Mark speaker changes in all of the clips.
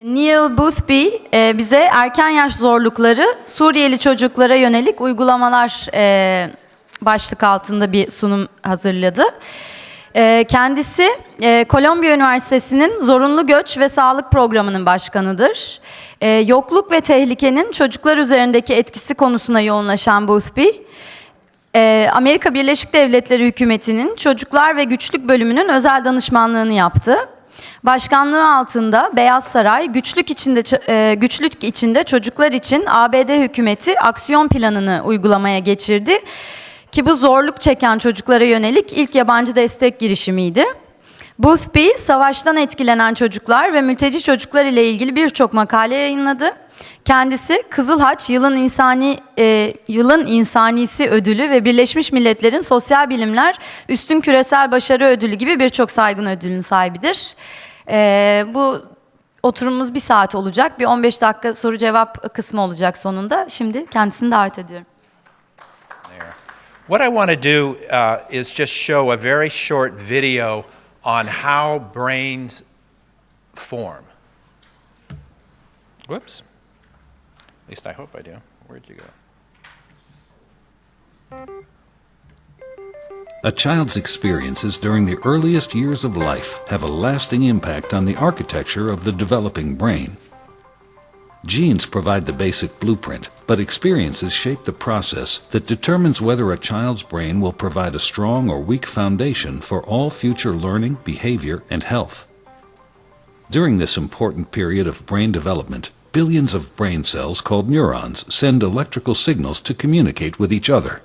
Speaker 1: Neil Boothby bize erken yaş zorlukları Suriyeli çocuklara yönelik uygulamalar başlık altında bir sunum hazırladı. Kendisi Kolombiya Üniversitesi'nin zorunlu göç ve sağlık programının başkanıdır. Yokluk ve tehlikenin çocuklar üzerindeki etkisi konusuna yoğunlaşan Boothby, Amerika Birleşik Devletleri hükümetinin çocuklar ve güçlük bölümünün özel danışmanlığını yaptı. Başkanlığı altında Beyaz Saray, güçlük içinde çocuklar için ABD hükümeti aksiyon planını uygulamaya geçirdi. Ki bu zorluk çeken çocuklara yönelik ilk yabancı destek girişimiydi. Boothby, savaştan etkilenen çocuklar ve mülteci çocuklar ile ilgili birçok makale yayınladı. Kendisi Kızıl Haç Yılın İnsanisi Ödülü ve Birleşmiş Milletler'in Sosyal Bilimler Üstün Küresel Başarı Ödülü gibi birçok saygın ödülün sahibidir. Bu oturumumuz 1 saat olacak. Bir 15 dakika soru cevap kısmı olacak sonunda. Şimdi kendisini davet ediyorum.
Speaker 2: What I want to do is just show a very short video on how brains form. Whoops. At least I hope I do. Where'd you go?
Speaker 3: A child's experiences during the earliest years of life have a lasting impact on the architecture of the developing brain. Genes provide the basic blueprint, but experiences shape the process that determines whether a child's brain will provide a strong or weak foundation for all future learning, behavior, and health. During this important period of brain development, billions of brain cells called neurons send electrical signals to communicate with each other.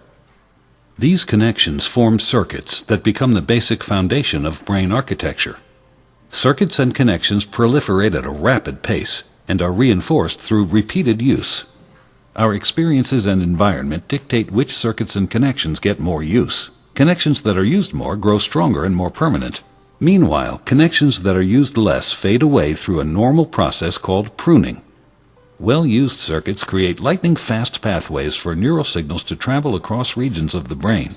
Speaker 3: These connections form circuits that become the basic foundation of brain architecture. Circuits and connections proliferate at a rapid pace and are reinforced through repeated use. Our experiences and environment dictate which circuits and connections get more use. Connections that are used more grow stronger and more permanent. Meanwhile, connections that are used less fade away through a normal process called pruning. Well-used circuits create lightning-fast pathways for neural signals to travel across regions of the brain.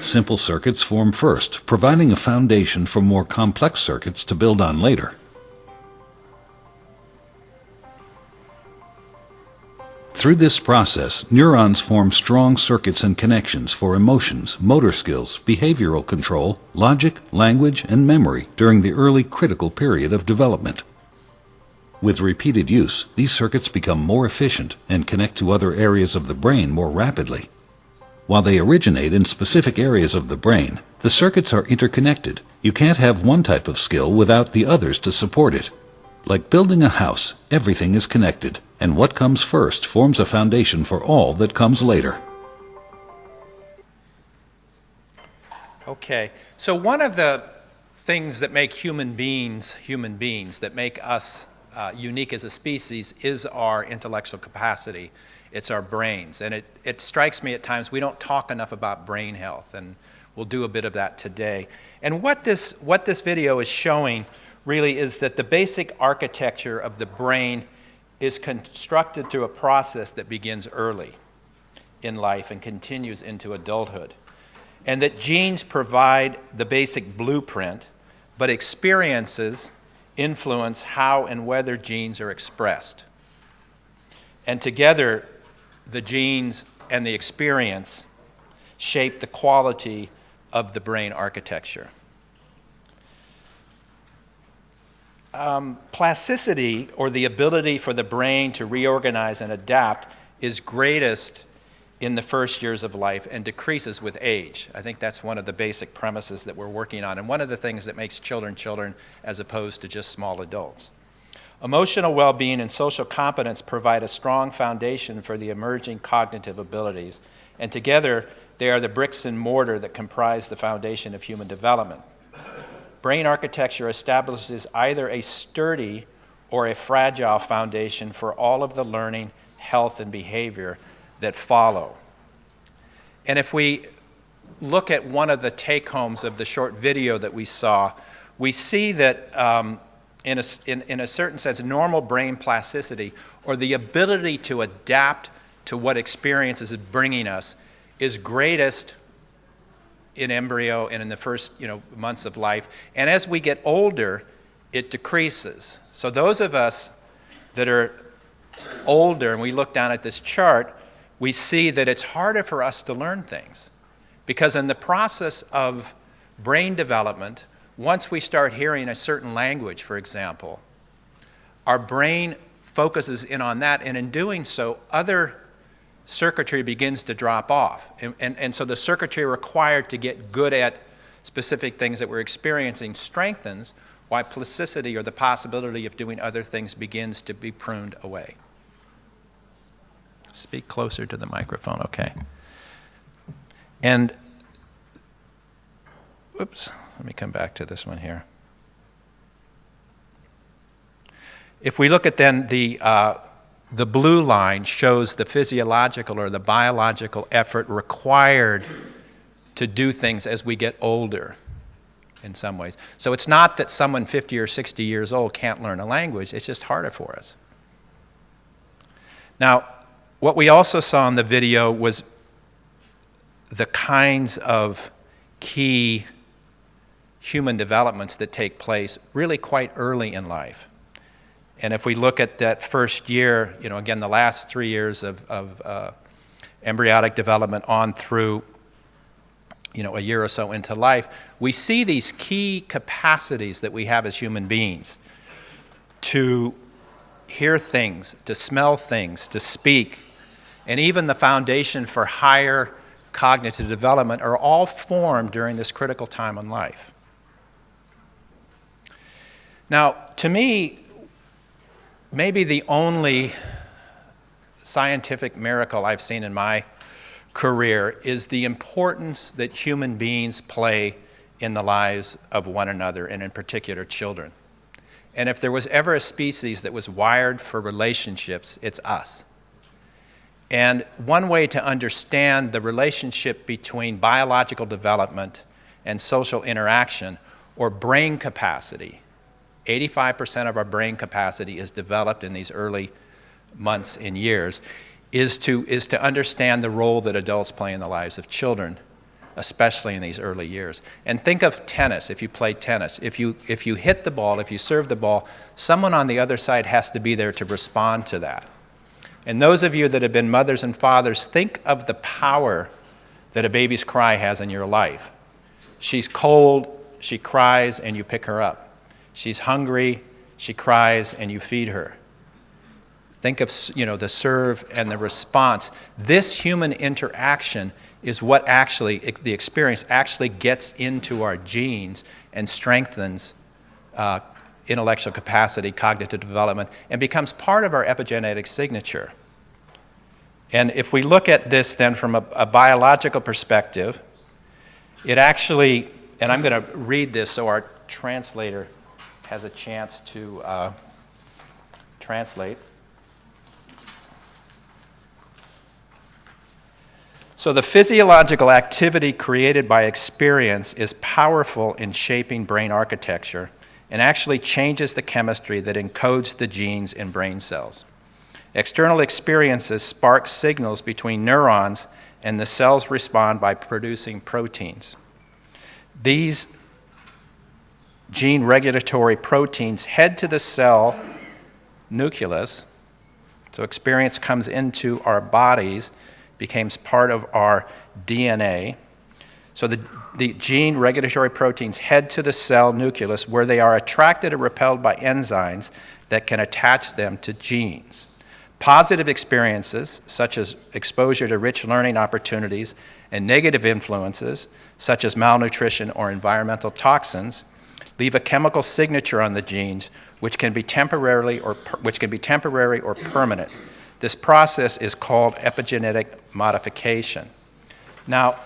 Speaker 3: Simple circuits form first, providing a foundation for more complex circuits to build on later. Through this process, neurons form strong circuits and connections for emotions, motor skills, behavioral control, logic, language, and memory during the early critical period of development. With repeated use, these circuits become more efficient and connect to other areas of the brain more rapidly. While they originate in specific areas of the brain, the circuits are interconnected. You can't have one type of skill without the others to support it. Like building a house, everything is connected, and what comes first forms a foundation for all that comes later.
Speaker 2: Okay, so one of the things that make human beings, that make us unique as a species, is our intellectual capacity. It's our brains. And it strikes me at times we don't talk enough about brain health, and we'll do a bit of that today. And what this video is showing really is that the basic architecture of the brain is constructed through a process that begins early in life and continues into adulthood. And that genes provide the basic blueprint, but experiences influence how and whether genes are expressed. And together, the genes and the experience shape the quality of the brain architecture. Plasticity, or the ability for the brain to reorganize and adapt, is greatest in the first years of life and decreases with age. I think that's one of the basic premises that we're working on, and one of the things that makes children children as opposed to just small adults. Emotional well-being and social competence provide a strong foundation for the emerging cognitive abilities, and together they are the bricks and mortar that comprise the foundation of human development. Brain architecture establishes either a sturdy or a fragile foundation for all of the learning, health, and behavior that follow. And if we look at one of the take-homes of the short video that we saw, we see that in a certain sense, normal brain plasticity, or the ability to adapt to what experience is bringing us, is greatest in embryo and in the first months of life. And as we get older, it decreases. So those of us that are older and we look down at this chart, we see that it's harder for us to learn things. Because in the process of brain development, once we start hearing a certain language, for example, our brain focuses in on that, and in doing so, other circuitry begins to drop off. And so the circuitry required to get good at specific things that we're experiencing strengthens, while plasticity, or the possibility of doing other things, begins to be pruned away. Speak closer to the microphone, okay. And, whoops, let me come back to this one here. If we look at then the blue line shows the physiological or the biological effort required to do things as we get older in some ways. So it's not that someone 50 or 60 years old can't learn a language, it's just harder for us. Now, what we also saw in the video was the kinds of key human developments that take place really quite early in life. And if we look at that first year, again, the last 3 years of embryonic development on through, a year or so into life, we see these key capacities that we have as human beings to hear things, to smell things, to speak, and even the foundation for higher cognitive development are all formed during this critical time in life. Now, to me, maybe the only scientific miracle I've seen in my career is the importance that human beings play in the lives of one another, and in particular children. And if there was ever a species that was wired for relationships, it's us. And one way to understand the relationship between biological development and social interaction, or brain capacity, 85% of our brain capacity is developed in these early months and years, is to understand the role that adults play in the lives of children, especially in these early years. And think of tennis, if you play tennis. If you hit the ball, if you serve the ball, someone on the other side has to be there to respond to that. And those of you that have been mothers and fathers, think of the power that a baby's cry has in your life. She's cold, she cries, and you pick her up. She's hungry, she cries, and you feed her. Think of, the serve and the response. This human interaction is what the experience actually gets into our genes and strengthens intellectual capacity, cognitive development, and becomes part of our epigenetic signature. And if we look at this then from a biological perspective, it actually, and I'm going to read this so our translator has a chance to translate. So the physiological activity created by experience is powerful in shaping brain architecture and actually changes the chemistry that encodes the genes in brain cells. External experiences spark signals between neurons, and the cells respond by producing proteins. These gene regulatory proteins head to the cell nucleus, so experience comes into our bodies, becomes part of our DNA. So the gene regulatory proteins head to the cell nucleus, where they are attracted or repelled by enzymes that can attach them to genes. Positive experiences, such as exposure to rich learning opportunities, and negative influences, such as malnutrition or environmental toxins, leave a chemical signature on the genes, which can be temporary or permanent. This process is called epigenetic modification. Now,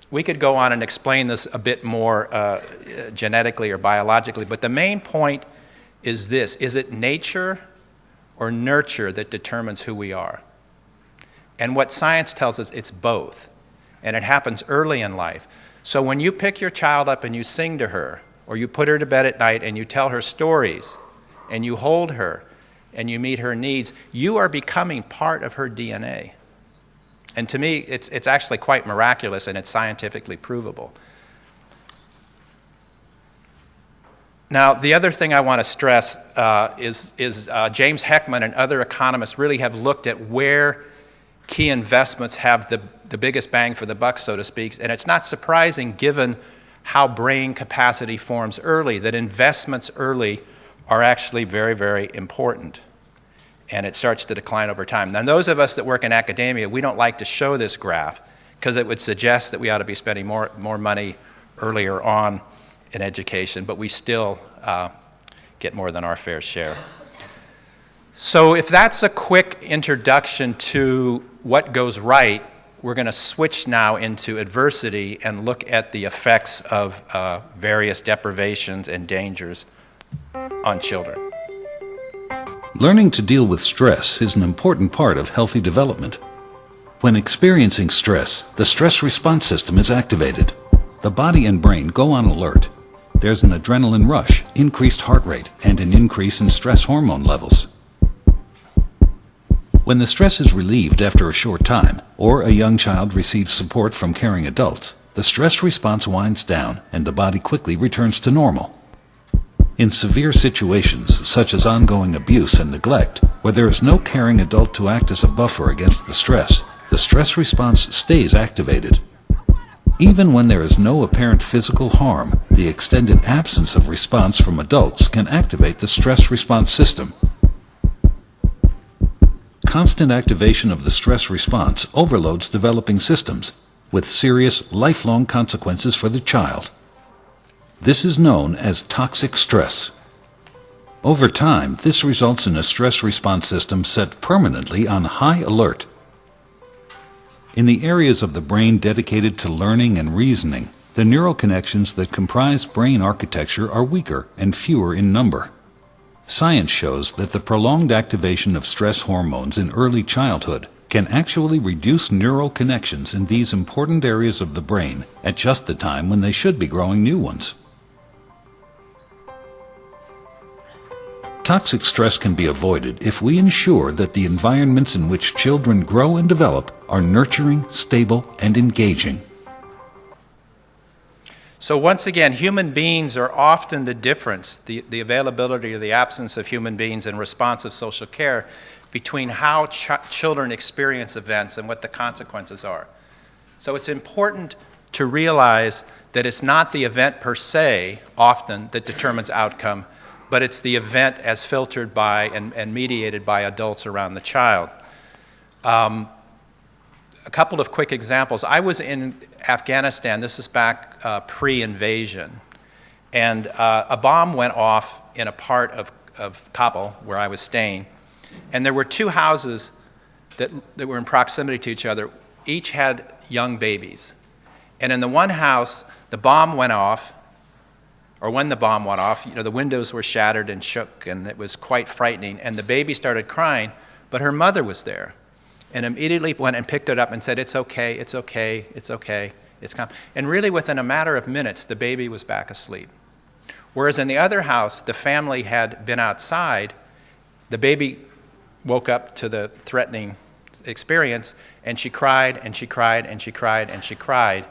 Speaker 2: we could go on and explain this a bit more genetically or biologically, but the main point is this: is it nature or nurture that determines who we are? And what science tells us, it's both. And it happens early in life. So when you pick your child up and you sing to her, or you put her to bed at night and you tell her stories, and you hold her, and you meet her needs, you are becoming part of her DNA. And to me, it's actually quite miraculous, and it's scientifically provable. Now, the other thing I want to stress is James Heckman and other economists really have looked at where key investments have the biggest bang for the buck, so to speak. And it's not surprising, given how brain capacity forms early, that investments early are actually very, very important. And it starts to decline over time. Now, those of us that work in academia, we don't like to show this graph because it would suggest that we ought to be spending more money earlier on in education, but we still get more than our fair share. So if that's a quick introduction to what goes right, we're going to switch now into adversity and look at the effects of various deprivations and dangers on children.
Speaker 3: Learning to deal with stress is an important part of healthy development. When experiencing stress, the stress response system is activated. The body and brain go on alert. There's an adrenaline rush, increased heart rate, and an increase in stress hormone levels. When the stress is relieved after a short time, or a young child receives support from caring adults, the stress response winds down and the body quickly returns to normal. In severe situations, such as ongoing abuse and neglect, where there is no caring adult to act as a buffer against the stress response stays activated. Even when there is no apparent physical harm, the extended absence of response from adults can activate the stress response system. Constant activation of the stress response overloads developing systems, with serious, lifelong consequences for the child. This is known as toxic stress. Over time, this results in a stress response system set permanently on high alert. In the areas of the brain dedicated to learning and reasoning, the neural connections that comprise brain architecture are weaker and fewer in number. Science shows that the prolonged activation of stress hormones in early childhood can actually reduce neural connections in these important areas of the brain at just the time when they should be growing new ones. Toxic stress can be avoided if we ensure that the environments in which children grow and develop are nurturing, stable, and engaging.
Speaker 2: So once again, human beings are often the difference, the availability or the absence of human beings in responsive social care between how children experience events and what the consequences are. So it's important to realize that it's not the event per se often that determines outcome, but it's the event as filtered by and mediated by adults around the child. A couple of quick examples. I was in Afghanistan, this is back pre-invasion, and a bomb went off in a part of Kabul where I was staying, and there were two houses that were in proximity to each other. Each had young babies. And in the one house, the bomb went off, or when the bomb went off, the windows were shattered and shook, and it was quite frightening. And the baby started crying, but her mother was there, and immediately went and picked it up and said, "It's okay, it's okay, it's okay, it's calm." And really, within a matter of minutes, the baby was back asleep. Whereas in the other house, the family had been outside. The baby woke up to the threatening experience, and she cried, and she cried, and she cried, and she cried,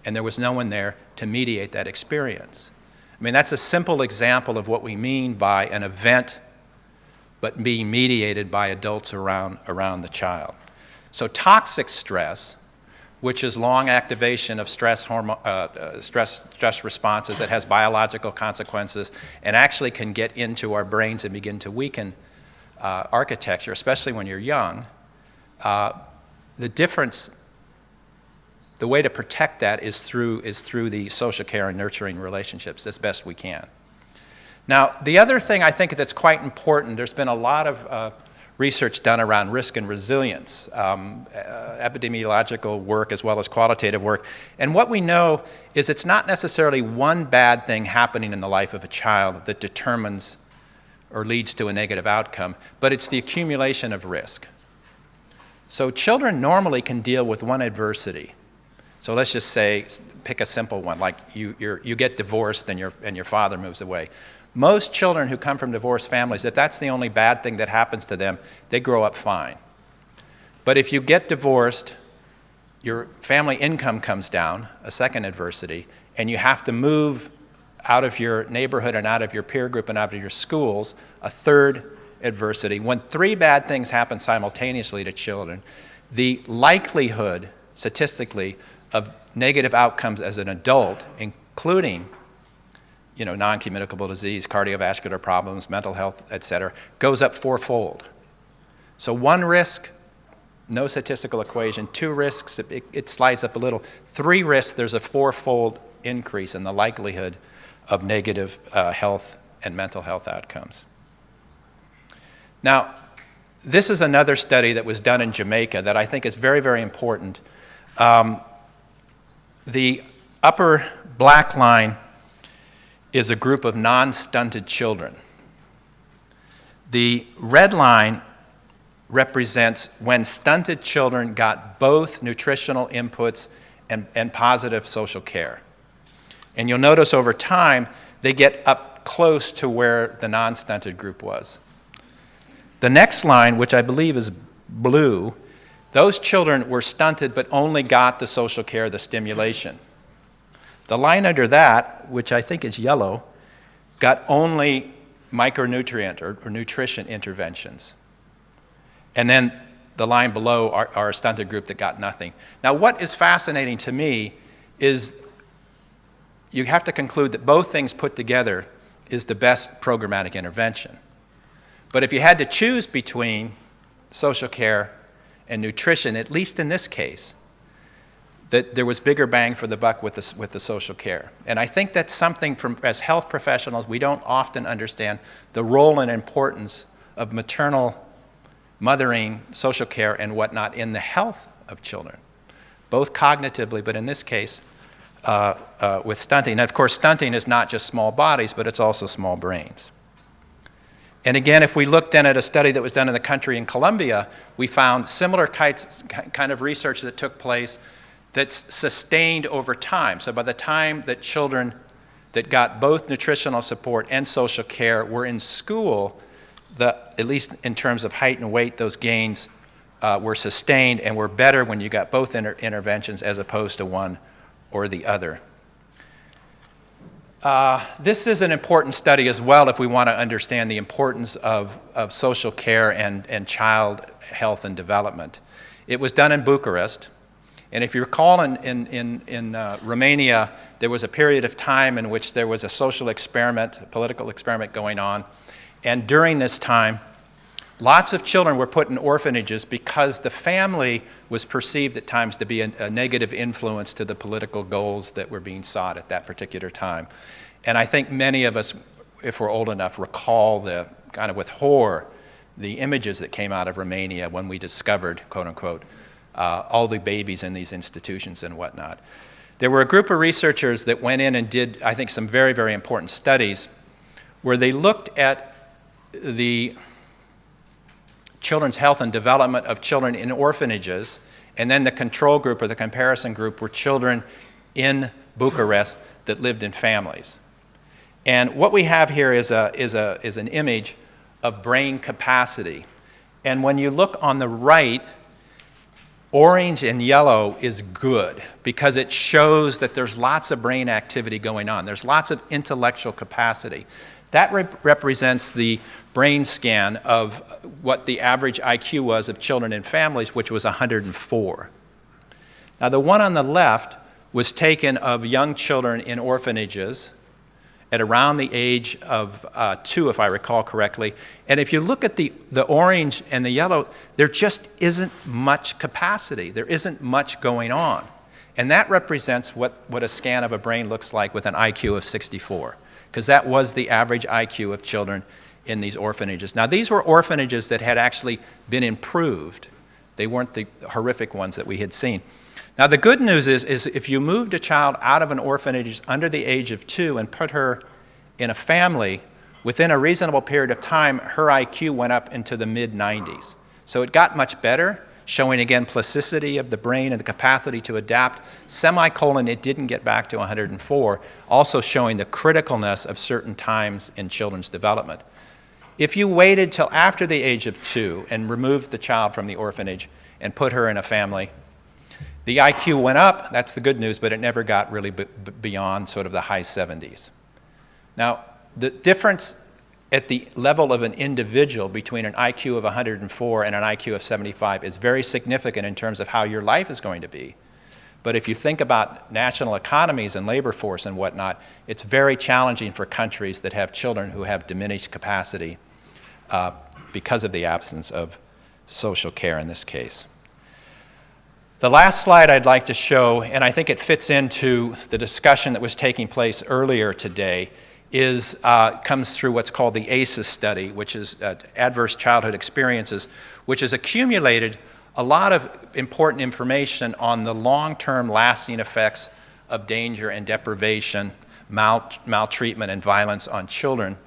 Speaker 2: and there was no one there to mediate that experience. I mean, that's a simple example of what we mean by an event, but being mediated by adults around the child. So toxic stress, which is long activation of stress responses that has biological consequences and actually can get into our brains and begin to weaken architecture, especially when you're young. The way to protect that is through the social care and nurturing relationships as best we can. Now, the other thing I think that's quite important, there's been a lot of research done around risk and resilience, epidemiological work as well as qualitative work. And what we know is it's not necessarily one bad thing happening in the life of a child that determines or leads to a negative outcome, but it's the accumulation of risk. So children normally can deal with one adversity. So let's just say, pick a simple one, like you get divorced and your father moves away. Most children who come from divorced families, if that's the only bad thing that happens to them, they grow up fine. But if you get divorced, your family income comes down, a second adversity, and you have to move out of your neighborhood and out of your peer group and out of your schools. A third adversity. When 3 bad things happen simultaneously to children, the likelihood, statistically, of negative outcomes as an adult, including non-communicable disease, cardiovascular problems, mental health, etc., goes up 4-fold. So 1 risk, no statistical equation. 2 risks, it slides up a little. 3 risks, there's a 4-fold increase in the likelihood of negative health and mental health outcomes. Now, this is another study that was done in Jamaica that I think is very, very important. The upper black line is a group of non-stunted children. The red line represents when stunted children got both nutritional inputs and positive social care. And you'll notice over time, they get up close to where the non-stunted group was. The next line, which I believe is blue, those children were stunted but only got the social care, the stimulation. The line under that, which I think is yellow, got only micronutrient or nutrition interventions. And then the line below are a stunted group that got nothing. Now, what is fascinating to me is you have to conclude that both things put together is the best programmatic intervention. But if you had to choose between social care and nutrition, at least in this case, that there was bigger bang for the buck with the social care. And I think that's something as health professionals, we don't often understand the role and importance of maternal mothering, social care, and whatnot in the health of children, both cognitively, but in this case, with stunting. And of course, stunting is not just small bodies, but it's also small brains. And again, if we looked then at a study that was done in the country in Colombia, we found similar kind of research that took place that's sustained over time. So by the time that children that got both nutritional support and social care were in school, at least in terms of height and weight, those gains were sustained and were better when you got both interventions as opposed to one or the other. This is an important study as well if we want to understand the importance of social care and child health and development. It was done in Bucharest, and if you recall in Romania, there was a period of time in which there was a social experiment, a political experiment going on, and during this time, lots of children were put in orphanages because the family was perceived at times to be a negative influence to the political goals that were being sought at that particular time. And I think many of us, if we're old enough, recall the kind of with horror the images that came out of Romania when we discovered, quote unquote, all the babies in these institutions and whatnot. There were a group of researchers that went in and did, I think, some very, very important studies where they looked at the children's health and development of children in orphanages, and then the control group or the comparison group were children in Bucharest that lived in families. And what we have here is an image of brain capacity. And when you look on the right, orange and yellow is good because it shows that there's lots of brain activity going on. There's lots of intellectual capacity. That represents the brain scan of what the average IQ was of children in families, which was 104. Now, the one on the left was taken of young children in orphanages at around the age of 2, if I recall correctly. And if you look at the orange and the yellow, there just isn't much capacity. There isn't much going on. And that represents what a scan of a brain looks like with an IQ of 64, because that was the average IQ of children in these orphanages. Now, these were orphanages that had actually been improved. They weren't the horrific ones that we had seen. Now, the good news is if you moved a child out of an orphanage under the age of 2 and put her in a family, within a reasonable period of time, her IQ went up into the mid-90s. So it got much better, showing, again, plasticity of the brain and the capacity to adapt. Semicolon, it didn't get back to 104, also showing the criticalness of certain times in children's development. If you waited till after the age of 2 and removed the child from the orphanage and put her in a family, the IQ went up, that's the good news, but it never got really beyond sort of the high 70s. Now, the difference at the level of an individual between an IQ of 104 and an IQ of 75 is very significant in terms of how your life is going to be. But if you think about national economies and labor force and whatnot, it's very challenging for countries that have children who have diminished capacity because of the absence of social care in this case. The last slide I'd like to show, and I think it fits into the discussion that was taking place earlier today, comes through what's called the ACEs study, which is Adverse Childhood Experiences, which has accumulated a lot of important information on the long-term lasting effects of danger and deprivation, maltreatment and violence on children,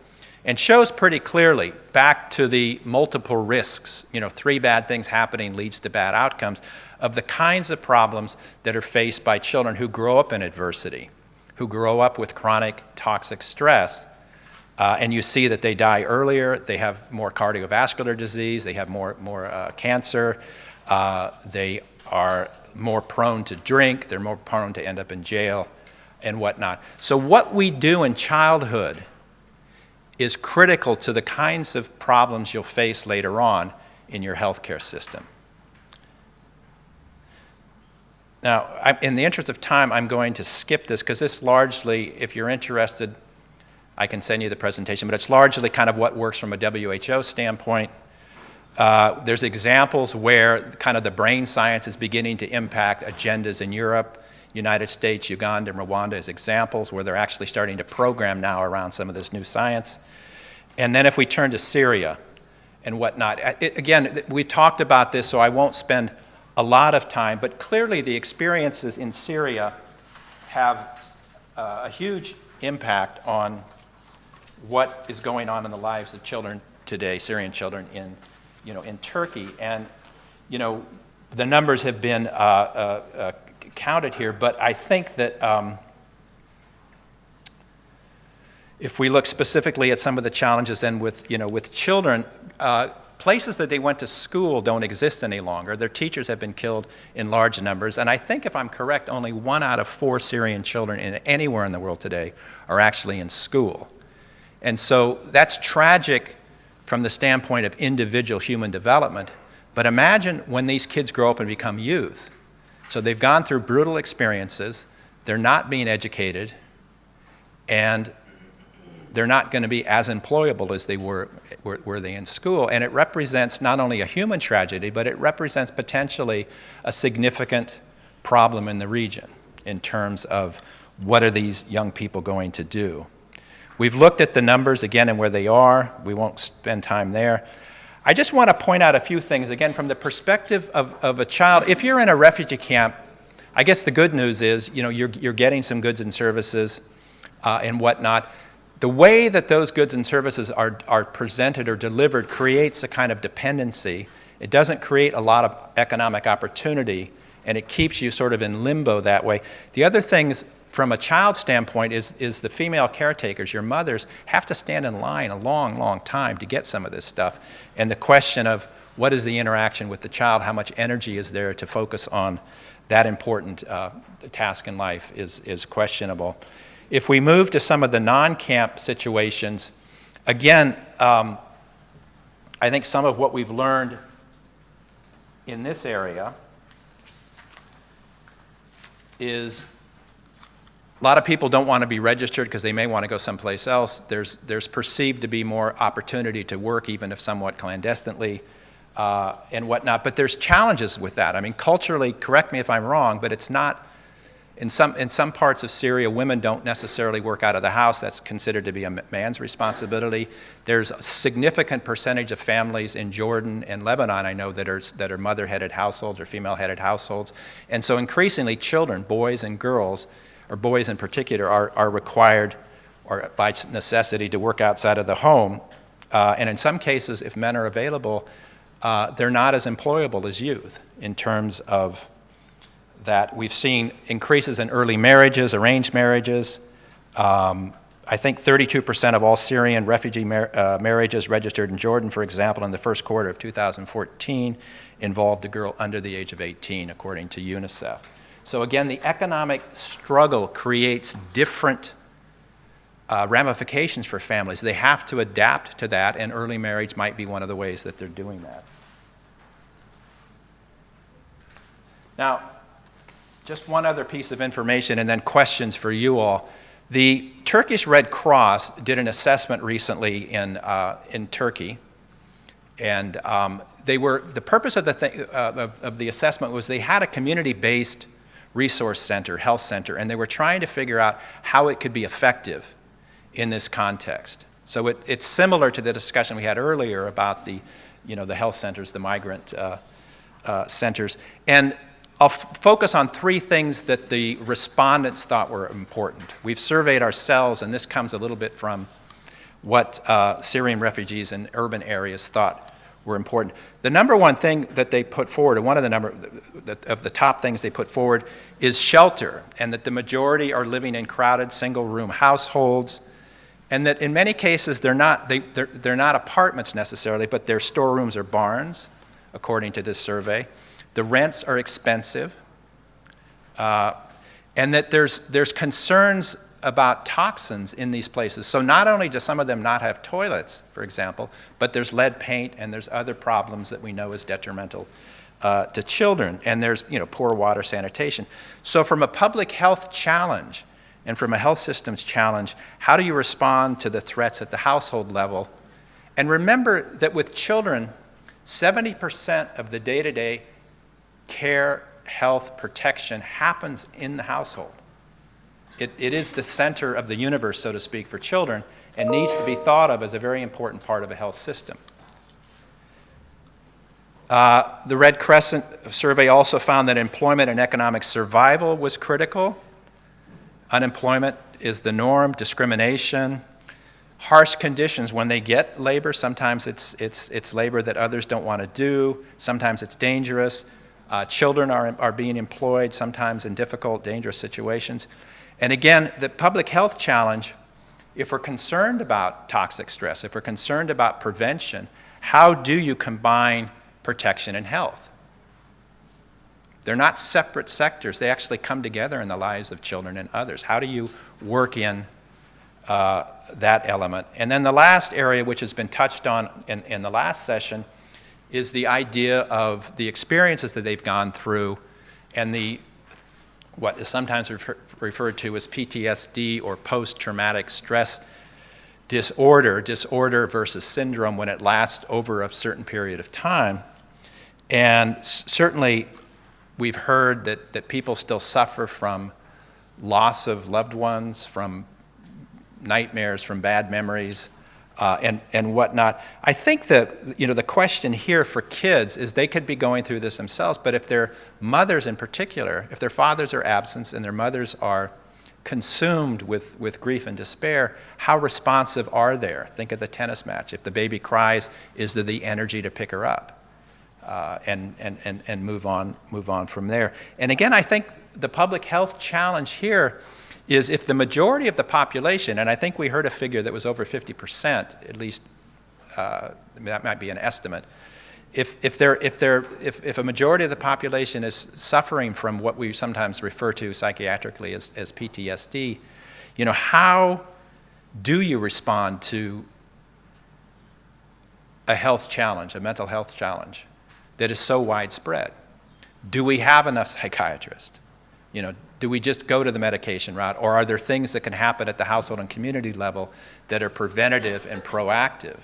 Speaker 2: and shows pretty clearly back to the multiple risks, 3 bad things happening leads to bad outcomes, of the kinds of problems that are faced by children who grow up in adversity, who grow up with chronic toxic stress. And you see that they die earlier, they have more cardiovascular disease, they have more cancer, they are more prone to drink, they're more prone to end up in jail and whatnot. So what we do in childhood is critical to the kinds of problems you'll face later on in your healthcare system. Now, in the interest of time, I'm going to skip this because this largely, if you're interested, I can send you the presentation, but it's largely kind of what works from a WHO standpoint. There's examples where kind of the brain science is beginning to impact agendas in Europe, United States, Uganda, and Rwanda as examples where they're actually starting to program now around some of this new science. And then if we turn to Syria and whatnot, again, we talked about this, so I won't spend a lot of time, but clearly the experiences in Syria have a huge impact on what is going on in the lives of children today, Syrian children in Turkey. And the numbers have been counted here, but I think that if we look specifically at some of the challenges then with children, places that they went to school don't exist any longer. Their teachers have been killed in large numbers. And I think, if I'm correct, only 1 out of 4 Syrian children anywhere in the world today are actually in school. And so that's tragic from the standpoint of individual human development. But imagine when these kids grow up and become youth. So they've gone through brutal experiences, they're not being educated, and they're not going to be as employable as they were they in school. And it represents not only a human tragedy, but it represents potentially a significant problem in the region in terms of what are these young people going to do. We've looked at the numbers again and where they are. We won't spend time there. I just want to point out a few things, again, from the perspective of a child. If you're in a refugee camp, I guess the good news is, you're getting some goods and services and whatnot. The way that those goods and services are presented or delivered creates a kind of dependency. It doesn't create a lot of economic opportunity, and it keeps you sort of in limbo that way. The other things from a child standpoint is the female caretakers, your mothers, have to stand in line a long, long time to get some of this stuff. And the question of what is the interaction with the child, how much energy is there to focus on that important task in life is questionable. If we move to some of the non-camp situations, again, I think some of what we've learned in this area is a lot of people don't want to be registered because they may want to go someplace else. There's perceived to be more opportunity to work, even if somewhat clandestinely and whatnot. But there's challenges with that. I mean, culturally, correct me if I'm wrong, but it's not. In some parts of Syria, women don't necessarily work out of the house. That's considered to be a man's responsibility. There's a significant percentage of families in Jordan and Lebanon, I know, that are mother-headed households or female-headed households. And so increasingly children, boys and girls, or boys in particular, are required, or by necessity, to work outside of the home. And in some cases, if men are available, they're not as employable as youth in terms of that. We've seen increases in early marriages, arranged marriages. I think 32% of all Syrian refugee marriages registered in Jordan, for example, in the first quarter of 2014, involved a girl under the age of 18, according to UNICEF. So again, the economic struggle creates different ramifications for families. They have to adapt to that, and early marriage might be one of the ways that they're doing that. Now, just one other piece of information and then questions for you all. The Turkish Red Cross did an assessment recently in Turkey, and the purpose of the assessment was they had a community-based resource center, health center, and they were trying to figure out how it could be effective in this context. So it's similar to the discussion we had earlier about the health centers, the migrant centers. And I'll focus on three things that the respondents thought were important. We've surveyed ourselves, and this comes a little bit from what Syrian refugees in urban areas thought were important. The number one thing that they put forward, and one of the top things they put forward, is shelter, and that the majority are living in crowded single-room households, and that in many cases they're not apartments necessarily, but they're storerooms or barns, according to this survey. The rents are expensive, and that there's concerns about toxins in these places. So not only do some of them not have toilets, for example, but there's lead paint and there's other problems that we know is detrimental to children, and there's poor water sanitation. So from a public health challenge and from a health systems challenge, how do you respond to the threats at the household level? And remember that with children, 70% of the day-to-day care, health, protection happens in the household. It is the center of the universe, so to speak, for children, and needs to be thought of as a very important part of a health system. The Red Crescent survey also found that employment and economic survival was critical. Unemployment is the norm, discrimination, harsh conditions when they get labor. Sometimes it's labor that others don't want to do. Sometimes it's dangerous. Children are being employed, sometimes in difficult, dangerous situations. And again, the public health challenge, if we're concerned about toxic stress, if we're concerned about prevention, how do you combine protection and health? They're not separate sectors. They actually come together in the lives of children and others. How do you work in that element? And then the last area, which has been touched on in the last session, is the idea of the experiences that they've gone through and what is sometimes referred to as PTSD, or post-traumatic stress disorder versus syndrome, when it lasts over a certain period of time. And certainly we've heard that people still suffer from loss of loved ones, from nightmares, from bad memories, and whatnot. I think that the question here for kids is they could be going through this themselves, but if their mothers in particular, if their fathers are absent and their mothers are consumed with grief and despair, how responsive are they? Think of the tennis match. If the baby cries, is there the energy to pick her up and move on from there? And again, I think the public health challenge here is if the majority of the population, and I think we heard a figure that was over 50%, at least that might be an estimate, if a majority of the population is suffering from what we sometimes refer to psychiatrically as PTSD, how do you respond to a health challenge, a mental health challenge that is so widespread? Do we have enough psychiatrists? Do we just go to the medication route, or are there things that can happen at the household and community level that are preventative and proactive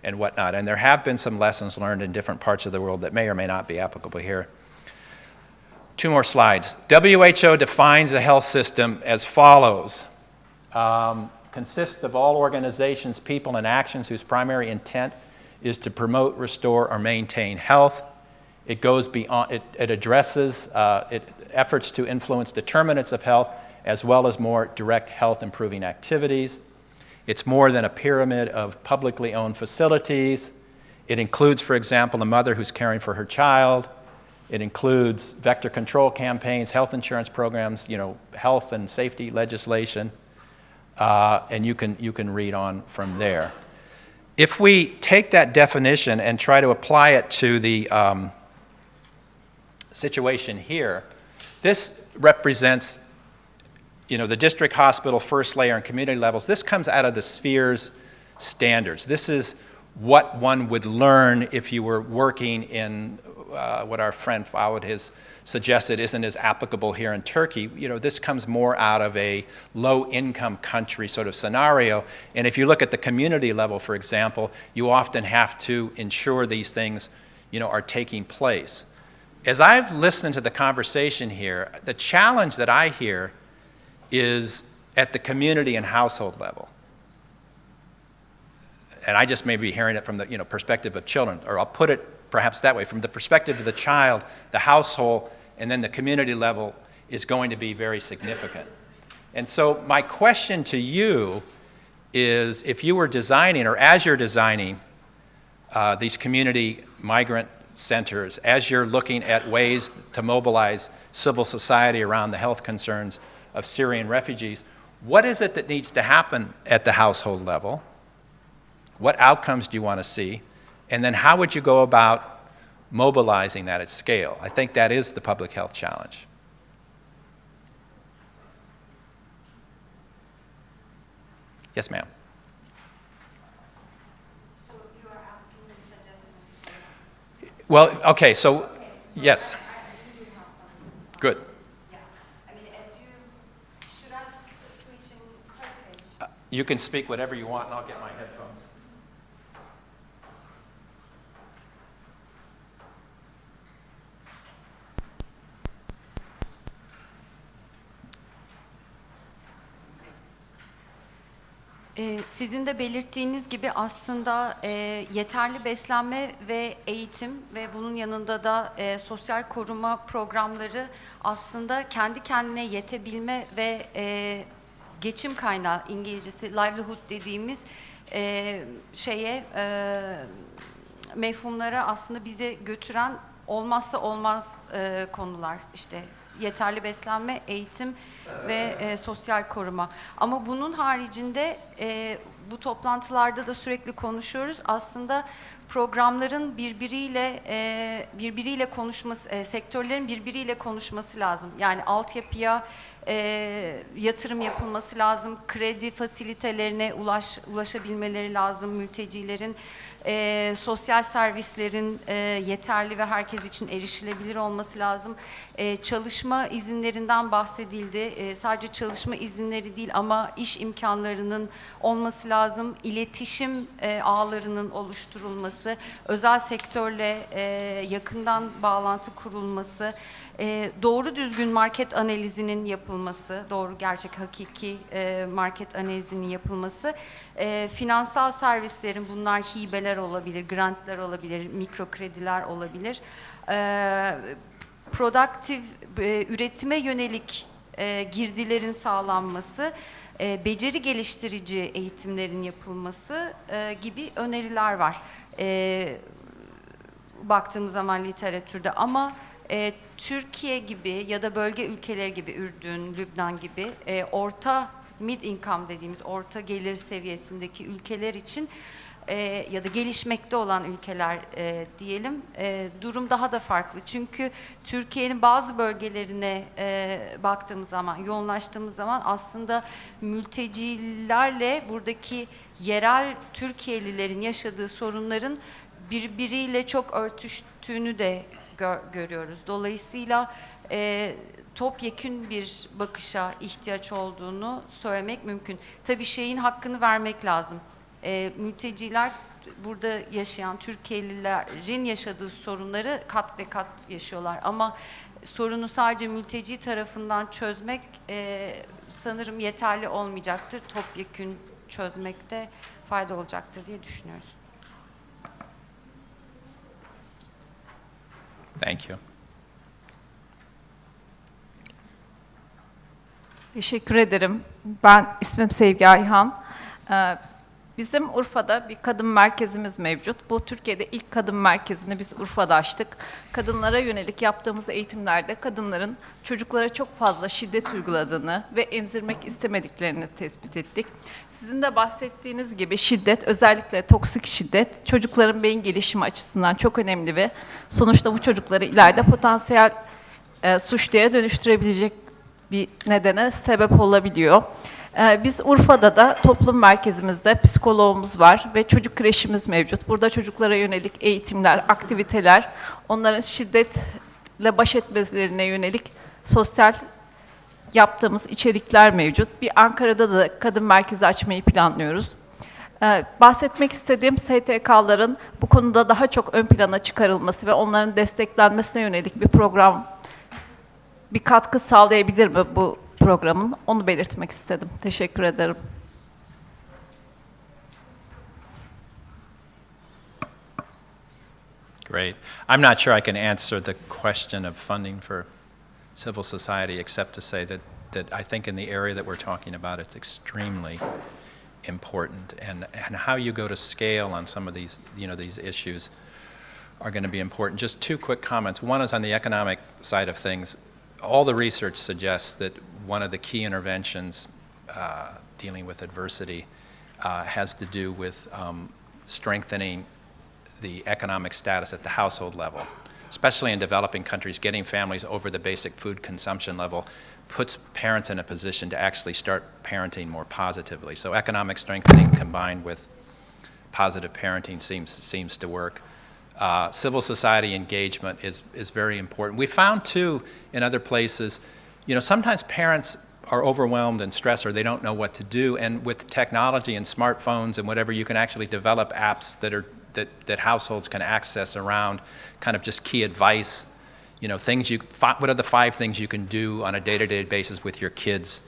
Speaker 2: and whatnot? And there have been some lessons learned in different parts of the world that may or may not be applicable here. 2 more slides. WHO defines a health system as follows. Consists of all organizations, people, and actions whose primary intent is to promote, restore, or maintain health. It goes beyond, it addresses efforts to influence determinants of health, as well as more direct health improving activities. It's more than a pyramid of publicly owned facilities. It includes, for example, a mother who's caring for her child. It includes vector control campaigns, health insurance programs, health and safety legislation, and you can read on from there. If we take that definition and try to apply it to the situation here, this represents the district hospital, first layer, and community levels, this comes out of the sphere's standards. This is what one would learn if you were working in what our friend Fawad has suggested isn't as applicable here in Turkey. This comes more out of a low-income country sort of scenario. And if you look at the community level, for example, you often have to ensure these things, are taking place. As I've listened to the conversation here, the challenge that I hear is at the community and household level. And I just may be hearing it from the perspective of children, or I'll put it perhaps that way, from the perspective of the child, the household, and then the community level is going to be very significant. And so my question to you is, if you were designing, or as you're designing these community migrant centers, as you're looking at ways to mobilize civil society around the health concerns of Syrian refugees, what is it that needs to happen at the household level? What outcomes do you want to see? And then how would you go about mobilizing that at scale? I think that is the public health challenge. Yes, ma'am.
Speaker 4: So you are asking me suggestions for us?
Speaker 2: Well, okay, so,
Speaker 4: Okay, so
Speaker 2: yes.
Speaker 4: I do have some.
Speaker 2: Good.
Speaker 4: Yeah. Should I switch in Turkish?
Speaker 2: You can speak whatever you want, and I'll get my headphones.
Speaker 4: Sizin de belirttiğiniz gibi aslında yeterli beslenme ve eğitim ve bunun yanında da sosyal koruma programları aslında kendi kendine yetebilme ve geçim kaynağı, İngilizcesi livelihood dediğimiz mefhumlara aslında bize götüren olmazsa olmaz konular. İşte yeterli beslenme, eğitim ve sosyal koruma. Ama bunun haricinde bu toplantılarda da sürekli konuşuyoruz. Aslında programların birbiriyle konuşması, sektörlerin birbiriyle konuşması lazım. Yani altyapıya yatırım yapılması lazım, kredi fasilitelerine ulaşabilmeleri lazım mültecilerin. Sosyal servislerin yeterli ve herkes için erişilebilir olması lazım. Çalışma izinlerinden bahsedildi. Sadece çalışma izinleri değil ama iş imkanlarının olması lazım. İletişim ağlarının oluşturulması, özel sektörle yakından bağlantı kurulması, doğru düzgün market analizinin yapılması, doğru gerçek hakiki market analizinin yapılması, finansal servislerin, bunlar hibeler olabilir, grantlar olabilir, mikro krediler olabilir, produktif üretime yönelik girdilerin sağlanması, beceri geliştirici eğitimlerin yapılması gibi öneriler var. Baktığımız zaman literatürde ama Türkiye gibi ya da bölge ülkeleri gibi Ürdün, Lübnan gibi orta mid income dediğimiz orta gelir seviyesindeki ülkeler için ya da gelişmekte olan ülkeler diyelim durum daha da farklı. Çünkü Türkiye'nin bazı bölgelerine baktığımız zaman, yoğunlaştığımız zaman aslında mültecilerle buradaki yerel Türkiye'lilerin yaşadığı sorunların birbiriyle çok örtüştüğünü de görüyoruz. Dolayısıyla topyekün bir bakışa ihtiyaç olduğunu söylemek mümkün. Tabii şeyin hakkını vermek lazım. Mülteciler, burada yaşayan Türkiye'lilerin yaşadığı sorunları kat ve kat yaşıyorlar. Ama sorunu sadece mülteci tarafından çözmek sanırım yeterli olmayacaktır. Topyekün çözmekte fayda olacaktır diye düşünüyoruz.
Speaker 2: Thank you.
Speaker 5: Teşekkür ederim. Ben ismim Sevgi Ayhan. Bizim Urfa'da bir kadın merkezimiz mevcut. Bu Türkiye'de ilk kadın merkezini biz Urfa'da açtık. Kadınlara yönelik yaptığımız eğitimlerde kadınların çocuklara çok fazla şiddet uyguladığını ve emzirmek istemediklerini tespit ettik. Sizin de bahsettiğiniz gibi şiddet, özellikle toksik şiddet, çocukların beyin gelişimi açısından çok önemli ve sonuçta bu çocukları ileride potansiyel suçluya dönüştürebilecek bir nedene sebep olabiliyor. Biz Urfa'da da toplum merkezimizde psikoloğumuz var ve çocuk kreşimiz mevcut. Burada çocuklara yönelik eğitimler, aktiviteler, onların şiddetle baş etmelerine yönelik sosyal yaptığımız içerikler mevcut. Bir Ankara'da da kadın merkezi açmayı planlıyoruz. Bahsetmek istediğim STK'ların bu konuda daha çok ön plana çıkarılması ve onların desteklenmesine yönelik bir program, bir katkı sağlayabilir mi bu programın? Onu belirtmek istedim. Teşekkür ederim.
Speaker 2: Great. I'm not sure I can answer the question of funding for civil society except to say that I think in the area that we're talking about, it's extremely important, and how you go to scale on some of these, these issues are going to be important. Just two quick comments. One is on the economic side of things. All the research suggests that one of the key interventions dealing with adversity has to do with strengthening the economic status at the household level, especially in developing countries. Getting families over the basic food consumption level puts parents in a position to actually start parenting more positively. So economic strengthening combined with positive parenting seems to work. Civil society engagement is very important. We found too in other places, sometimes parents are overwhelmed and stressed, or they don't know what to do. And with technology and smartphones and whatever, you can actually develop apps that households can access around kind of just key advice. What are the 5 things you can do on a day-to-day basis with your kids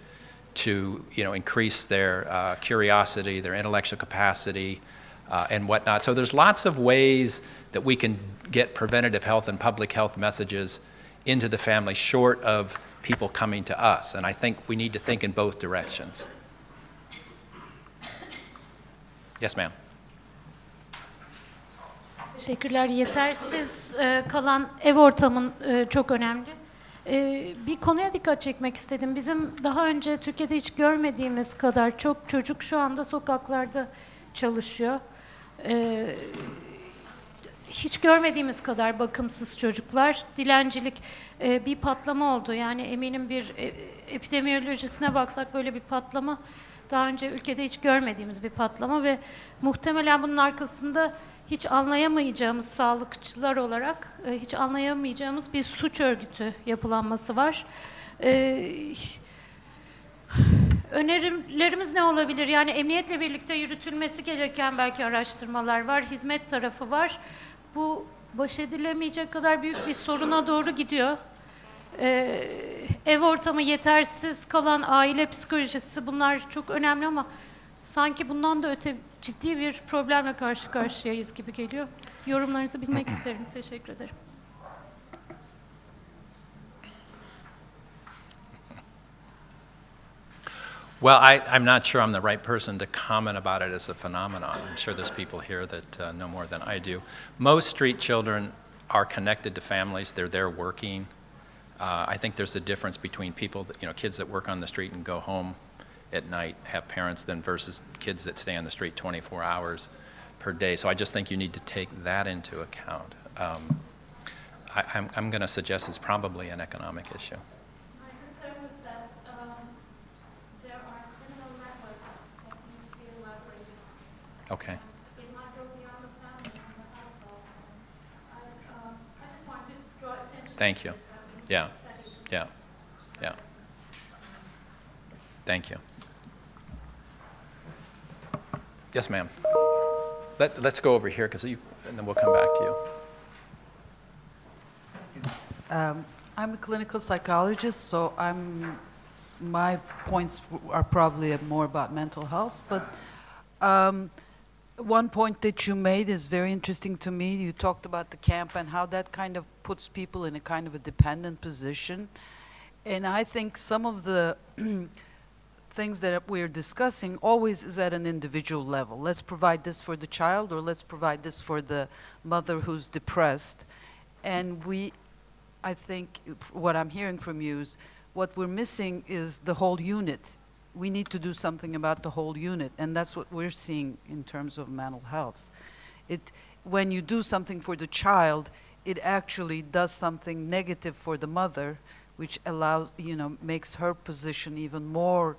Speaker 2: to, increase their curiosity, their intellectual capacity, and whatnot. So there's lots of ways that we can get preventative health and public health messages into the family short of people coming to us. And I think we need to think in both directions. Yes, ma'am.
Speaker 6: Teşekkürler. Yetersiz kalan ev ortamın çok önemli. Bir konuya dikkat çekmek istedim. Bizim daha önce Türkiye'de hiç görmediğimiz kadar çok çocuk şu anda sokaklarda çalışıyor. Hiç görmediğimiz kadar bakımsız çocuklar, dilencilik, bir patlama oldu. Yani eminim bir epidemiyolojisine baksak böyle bir patlama daha önce ülkede hiç görmediğimiz bir patlama ve muhtemelen bunun arkasında hiç anlayamayacağımız sağlıkçılar olarak hiç anlayamayacağımız bir suç örgütü yapılanması var. Önerilerimiz ne olabilir? Yani emniyetle birlikte yürütülmesi gereken belki araştırmalar var, hizmet tarafı var. Bu baş edilemeyecek kadar büyük bir soruna doğru gidiyor. Ev ortamı, yetersiz kalan aile psikolojisi, bunlar çok önemli ama sanki bundan da öte ciddi bir problemle karşı karşıyayız gibi geliyor. Yorumlarınızı bilmek isterim. Teşekkür ederim.
Speaker 2: Well, I'm not sure I'm the right person to comment about it as a phenomenon. I'm sure there's people here that know more than I do. Most street children are connected to families. They're there working. I think there's a difference between people, kids that work on the street and go home at night, have parents, then versus kids that stay on the street 24 hours per day. So I just think you need to take that into account. I'm going to suggest it's probably an economic issue.
Speaker 6: My concern was that there are criminal networks that need to be elaborated on.
Speaker 2: Okay.
Speaker 6: It might go beyond the family and the household. I just wanted to draw attention
Speaker 2: Thank
Speaker 6: to
Speaker 2: you.
Speaker 6: this. That was a
Speaker 2: Yeah.
Speaker 6: study.
Speaker 2: Yeah. Thank you. Yes, ma'am. Let's go over here, and then we'll come back to you.
Speaker 7: I'm a clinical psychologist, so my points are probably more about mental health. But one point that you made is very interesting to me. You talked about the camp and how that kind of puts people in a kind of a dependent position. And I think some of the things that we're discussing always is at an individual level. Let's provide this for the child, or let's provide this for the mother who's depressed. And I think what I'm hearing from you is what we're missing is the whole unit. We need to do something about the whole unit, and that's what we're seeing in terms of mental health. When you do something for the child, it actually does something negative for the mother, which allows, makes her position even more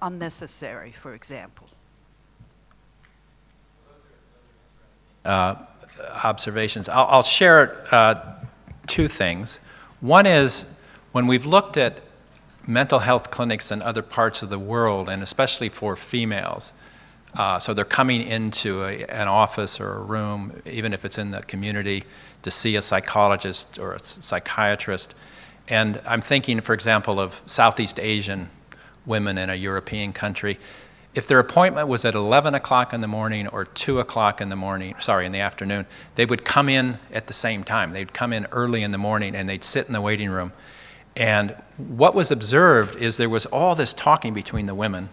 Speaker 7: unnecessary, for example.
Speaker 2: Observations. I'll share two things. One is when we've looked at mental health clinics in other parts of the world, and especially for females, so they're coming into an office or a room, even if it's in the community, to see a psychologist or a psychiatrist. And I'm thinking, for example, of Southeast Asian women in a European country. If their appointment was at 11 o'clock in the morning or 2 o'clock in the afternoon, they would come in at the same time. They'd come in early in the morning and they'd sit in the waiting room. And what was observed is there was all this talking between the women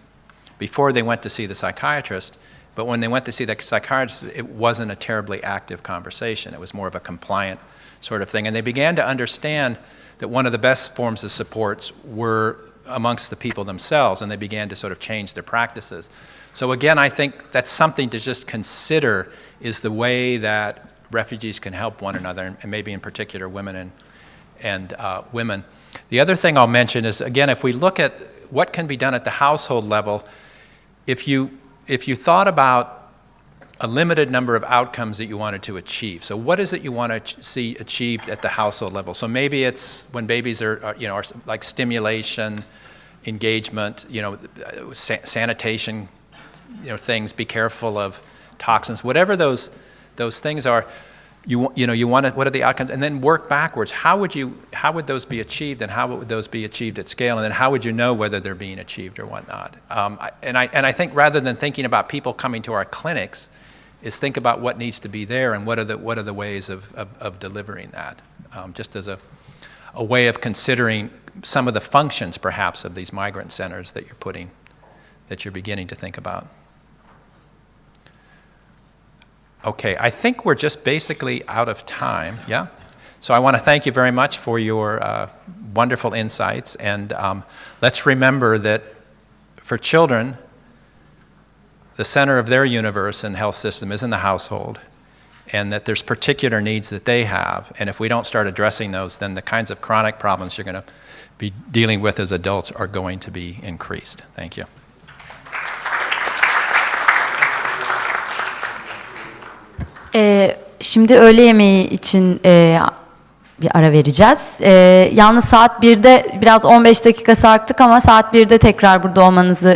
Speaker 2: before they went to see the psychiatrist, but when they went to see the psychiatrist, it wasn't a terribly active conversation. It was more of a compliant sort of thing. And they began to understand that one of the best forms of supports were amongst the people themselves, and they began to sort of change their practices. So again, I think that's something to just consider, is the way that refugees can help one another, and maybe in particular women and women. The other thing I'll mention is, again, if we look at what can be done at the household level, if you thought about a limited number of outcomes that you wanted to achieve. So what is it you want to see achieved at the household level? So maybe it's when babies are like stimulation, engagement, sanitation, things, be careful of toxins, whatever those things are. You want to, what are the outcomes? And then work backwards. How would those be achieved, and how would those be achieved at scale? And then how would you know whether they're being achieved or whatnot? And I think rather than thinking about people coming to our clinics, is think about what needs to be there and what are the ways of delivering that, just as a way of considering some of the functions perhaps of these migrant centers that you're beginning to think about. Okay, I think we're just basically out of time, yeah? So I want to thank you very much for your wonderful insights, and let's remember that for children, the center of their universe and health system is in the household, and that there's particular needs that they have, and if we don't start addressing those, then the kinds of chronic problems you're going to be dealing with as adults are going to be increased. Thank you.
Speaker 1: Şimdi öğle yemeği için bir ara vereceğiz. Yalnız saat 1'de biraz 15 dakika sarktık ama saat 1'de tekrar burada olmanızı